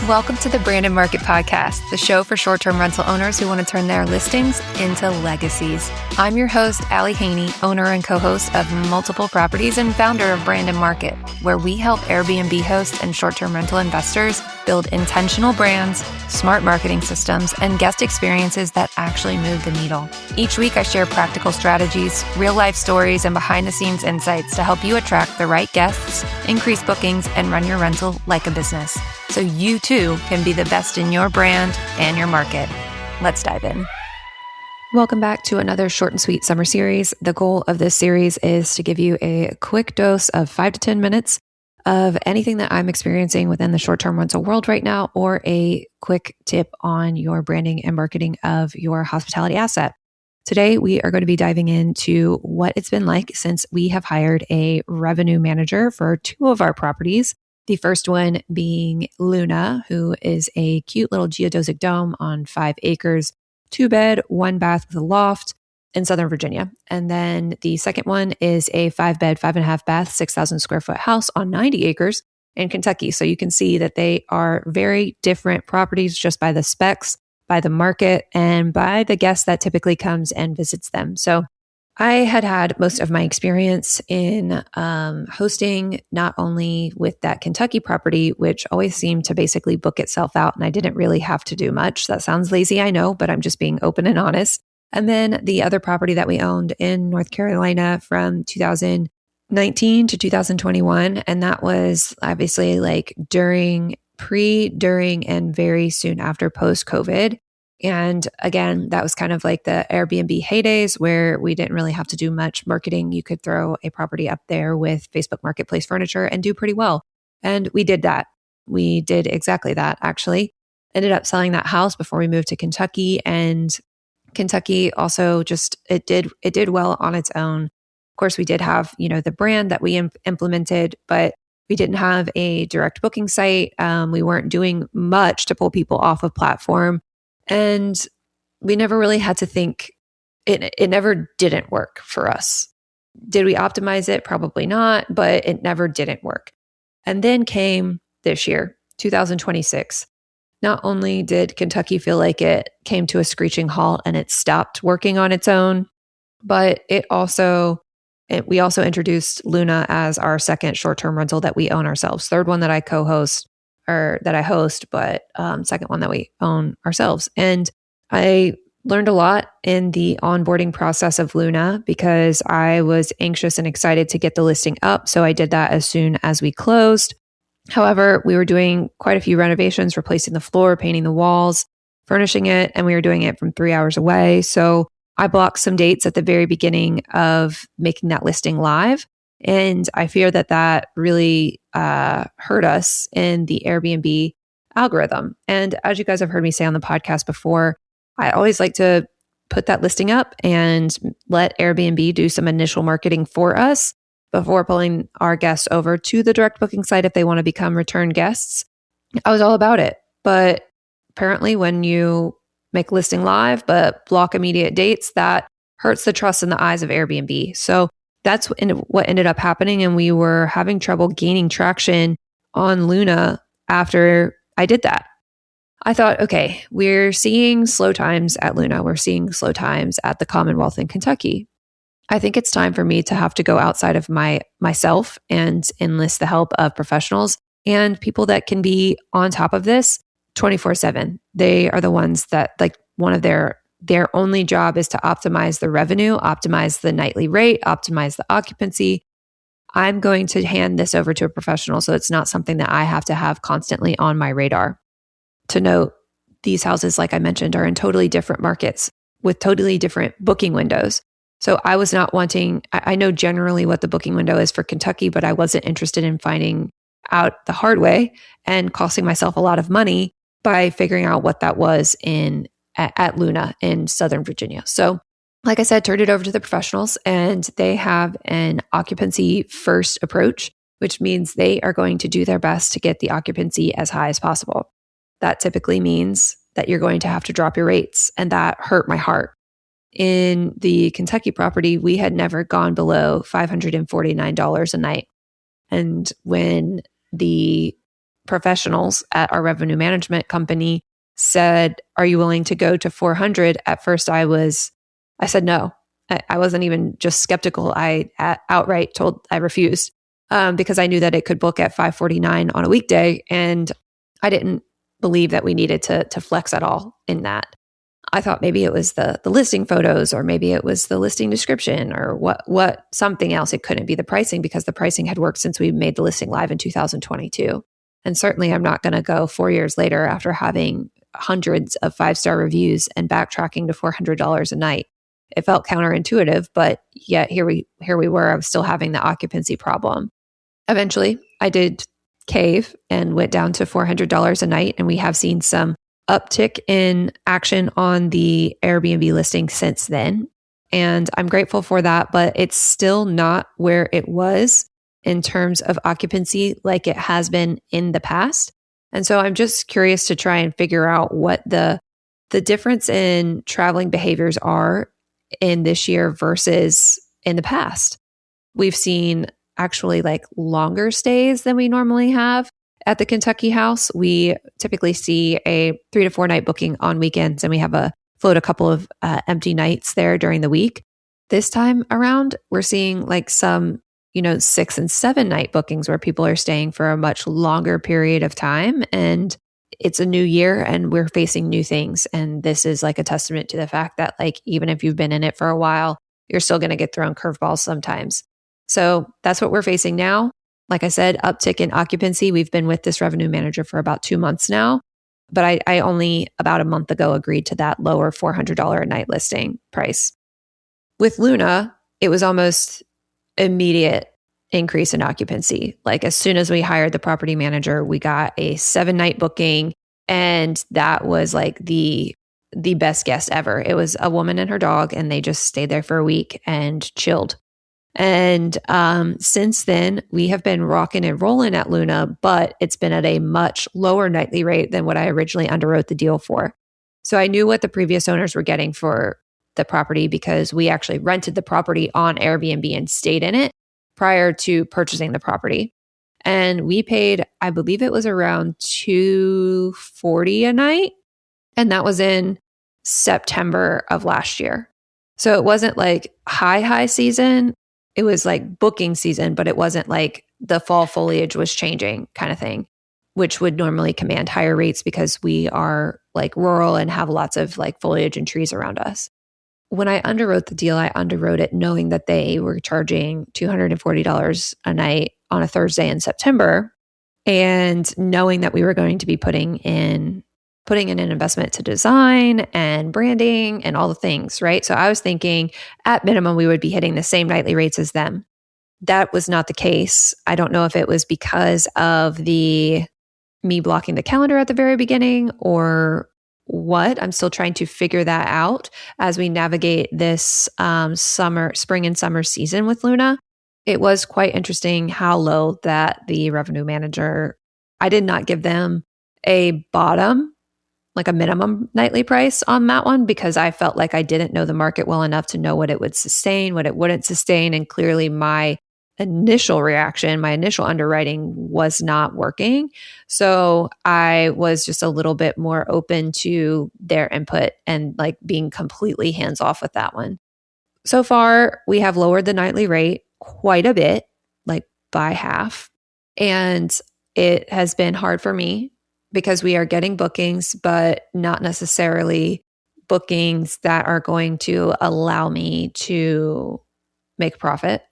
Welcome to the Brandon Market Podcast, the show for short-term rental owners who want to turn their listings into legacies. I'm your host, Allie Haney, owner and co-host of multiple properties and founder of Brandon Market, where we help Airbnb hosts and short-term rental investors build intentional brands, smart marketing systems, and guest experiences that actually move the needle. Each week, I share practical strategies, real-life stories, and behind-the-scenes insights to help you attract the right guests, increase bookings, and run your rental like a business, so you too can be the best in your brand and your market. Let's dive in. Welcome back to another short and sweet summer series. The goal of this series is to give you a quick dose of 5 to 10 minutes of anything that I'm experiencing within the short-term rental world right now, or a quick tip on your branding and marketing of your hospitality asset. Today, we are going to be diving into what it's been like since we have hired a revenue manager for 2 of our properties. The first one being Luna, who is a cute little geodesic dome on 5 acres, 2-bed, 1-bath with a loft in Southern Virginia. And then the second one is a 5-bed, 5.5-bath, 6,000 square foot house on 90 acres in Kentucky. So you can see that they are very different properties just by the specs, by the market, and by the guest that typically comes and visits them. So I had most of my experience in hosting, not only with that Kentucky property, which always seemed to basically book itself out, and I didn't really have to do much. That sounds lazy, I know, but I'm just being open and honest. And then the other property that we owned in North Carolina from 2019 to 2021, and that was obviously like during, and very soon after post-COVID. And again, that was kind of like the Airbnb heydays where we didn't really have to do much marketing. You could throw a property up there with Facebook Marketplace furniture and do pretty well. And we did that. We did exactly that, actually. Ended up selling that house before we moved to Kentucky. And Kentucky also just, it did well on its own. Of course, we did have, the brand that we implemented, but we didn't have a direct booking site. We weren't doing much to pull people off of platform. And we never really had to think, it never didn't work for us. Did we optimize it? Probably not, but it never didn't work. And then came this year, 2026. Not only did Kentucky feel like it came to a screeching halt and it stopped working on its own, but we also introduced Luna as our second short-term rental that we own ourselves. Third one that I co-host, or that I host, but second one that we own ourselves. And I learned a lot in the onboarding process of Luna because I was anxious and excited to get the listing up. So I did that as soon as we closed. However, we were doing quite a few renovations, replacing the floor, painting the walls, furnishing it, and we were doing it from 3 hours away. So I blocked some dates at the very beginning of making that listing live. And I fear that really hurt us in the Airbnb algorithm. And as you guys have heard me say on the podcast before, I always like to put that listing up and let Airbnb do some initial marketing for us before pulling our guests over to the direct booking site if they want to become return guests. I was all about it. But apparently when you make listing live but block immediate dates, that hurts the trust in the eyes of Airbnb. So that's what ended up happening. And we were having trouble gaining traction on Luna after I did that. I thought, okay, we're seeing slow times at Luna. We're seeing slow times at the Commonwealth in Kentucky. I think it's time for me to have to go outside of myself and enlist the help of professionals and people that can be on top of this 24/7. They are the ones that one of their only job is to optimize the revenue, optimize the nightly rate, optimize the occupancy. I'm going to hand this over to a professional so it's not something that I have to have constantly on my radar. To note, these houses, like I mentioned, are in totally different markets with totally different booking windows. So I was not wanting, I know generally what the booking window is for Kentucky, but I wasn't interested in finding out the hard way and costing myself a lot of money by figuring out what that was at Luna in Southern Virginia. So like I said, turned it over to the professionals, and they have an occupancy first approach, which means they are going to do their best to get the occupancy as high as possible. That typically means that you're going to have to drop your rates, and that hurt my heart. In the Kentucky property, we had never gone below $549 a night. And when the professionals at our revenue management company said, "Are you willing to go to 400?" At first, I said no. I wasn't even just skeptical. I outright told I refused because I knew that it could book at 549 on a weekday, and I didn't believe that we needed to flex at all in that. I thought maybe it was the listing photos, or maybe it was the listing description, or what something else. It couldn't be the pricing, because the pricing had worked since we made the listing live in 2022. And certainly I'm not going to go 4 years later after having hundreds of 5-star reviews and backtracking to $400 a night. It felt counterintuitive, but yet here we were. I was still having the occupancy problem. Eventually, I did cave and went down to $400 a night, and we have seen some uptick in action on the Airbnb listing since then. And I'm grateful for that, but it's still not where it was in terms of occupancy like it has been in the past. And so I'm just curious to try and figure out what the difference in traveling behaviors are in this year versus in the past. We've seen actually like longer stays than we normally have at the Kentucky house. We typically see a 3 to 4 night booking on weekends, and we have float a couple of empty nights there during the week. This time around, we're seeing like some, 6 and 7 night bookings where people are staying for a much longer period of time. And it's a new year and we're facing new things. And this is like a testament to the fact that like, even if you've been in it for a while, you're still going to get thrown curveballs sometimes. So that's what we're facing now. Like I said, uptick in occupancy. We've been with this revenue manager for about 2 months now, but I only about a month ago agreed to that lower $400 a night listing price. With Luna, it was almost immediate increase in occupancy. Like as soon as we hired the property manager, we got a 7-night booking, and that was like the best guest ever. It was a woman and her dog, and they just stayed there for a week and chilled. And since then, we have been rocking and rolling at Luna, but it's been at a much lower nightly rate than what I originally underwrote the deal for. So I knew what the previous owners were getting for the property because we actually rented the property on Airbnb and stayed in it prior to purchasing the property. And we paid, I believe it was around $240 a night. And that was in September of last year. So it wasn't like high season. It was like booking season, but it wasn't like the fall foliage was changing kind of thing, which would normally command higher rates because we are like rural and have lots of like foliage and trees around us. When I underwrote the deal, I underwrote it knowing that they were charging $240 a night on a Thursday in September, and knowing that we were going to be putting in an investment to design and branding and all the things, right? So I was thinking at minimum, we would be hitting the same nightly rates as them. That was not the case. I don't know if it was because of me blocking the calendar at the very beginning or what. I'm still trying to figure that out as we navigate this spring and summer season with Luna. It was quite interesting how low that the revenue manager, I did not give them a bottom, like a minimum nightly price on that one, because I felt like I didn't know the market well enough to know what it would sustain, what it wouldn't sustain. And clearly my initial reaction, my initial underwriting was not working. So I was just a little bit more open to their input and like being completely hands off with that one. So far, we have lowered the nightly rate quite a bit, like by half. And it has been hard for me because we are getting bookings, but not necessarily bookings that are going to allow me to make profit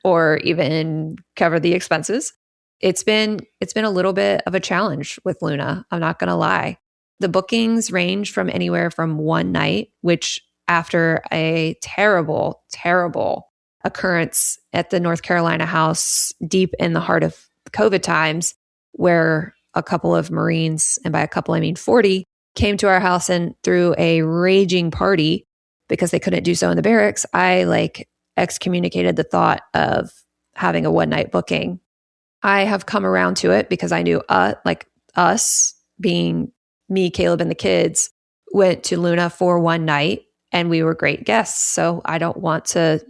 or even cover the expenses. It's been a little bit of a challenge with Luna. I'm not going to lie. The bookings range from anywhere from one night, which after a terrible, terrible occurrence at the North Carolina house deep in the heart of COVID times, where a couple of Marines, and by a couple I mean 40, came to our house and threw a raging party because they couldn't do so in the barracks, I like excommunicated the thought of having a one-night booking. I have come around to it because I knew us being me, Caleb, and the kids went to Luna for one night and we were great guests. So I don't want to,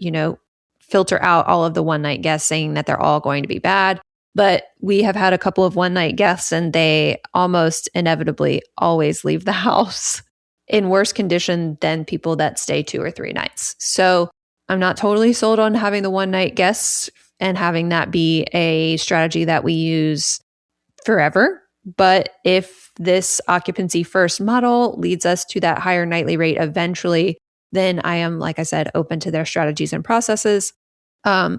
filter out all of the one-night guests saying that they're all going to be bad. But we have had a couple of one-night guests, and they almost inevitably always leave the house in worse condition than people that stay 2 or 3 nights. So I'm not totally sold on having the one-night guests and having that be a strategy that we use forever. But if this occupancy first model leads us to that higher nightly rate eventually, then I am, like I said, open to their strategies and processes.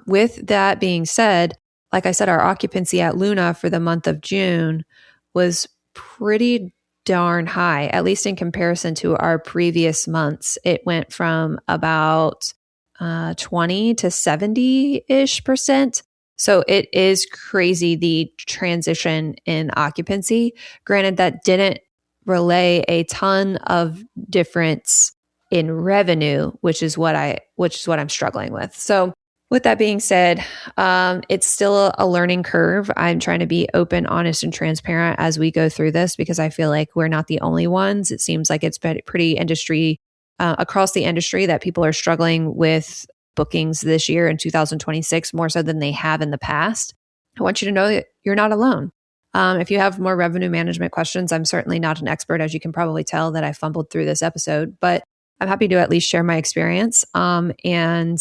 With that being said, like I said, our occupancy at Luna for the month of June was pretty darn high, at least in comparison to our previous months. It went from about 20 to 70-ish%. So it is crazy, the transition in occupancy. Granted, that didn't relay a ton of difference in revenue, which is what I'm struggling with. So with that being said, it's still a learning curve. I'm trying to be open, honest, and transparent as we go through this because I feel like we're not the only ones. It seems like it's pretty industry across the industry that people are struggling with bookings this year in 2026 more so than they have in the past. I want you to know that you're not alone. If you have more revenue management questions, I'm certainly not an expert, as you can probably tell that I fumbled through this episode, but I'm happy to at least share my experience and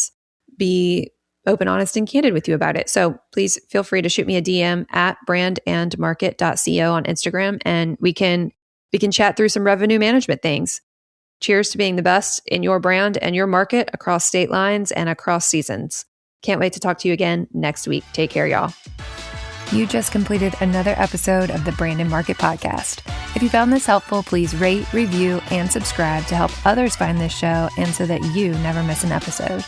be open, honest, and candid with you about it. So please feel free to shoot me a DM at brandandmarket.co on Instagram, and we can chat through some revenue management things. Cheers to being the best in your brand and your market across state lines and across seasons. Can't wait to talk to you again next week. Take care, y'all. You just completed another episode of the Brand and Market Podcast. If you found this helpful, please rate, review, and subscribe to help others find this show and so that you never miss an episode.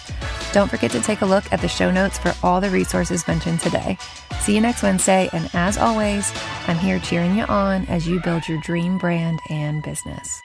Don't forget to take a look at the show notes for all the resources mentioned today. See you next Wednesday, and as always, I'm here cheering you on as you build your dream brand and business.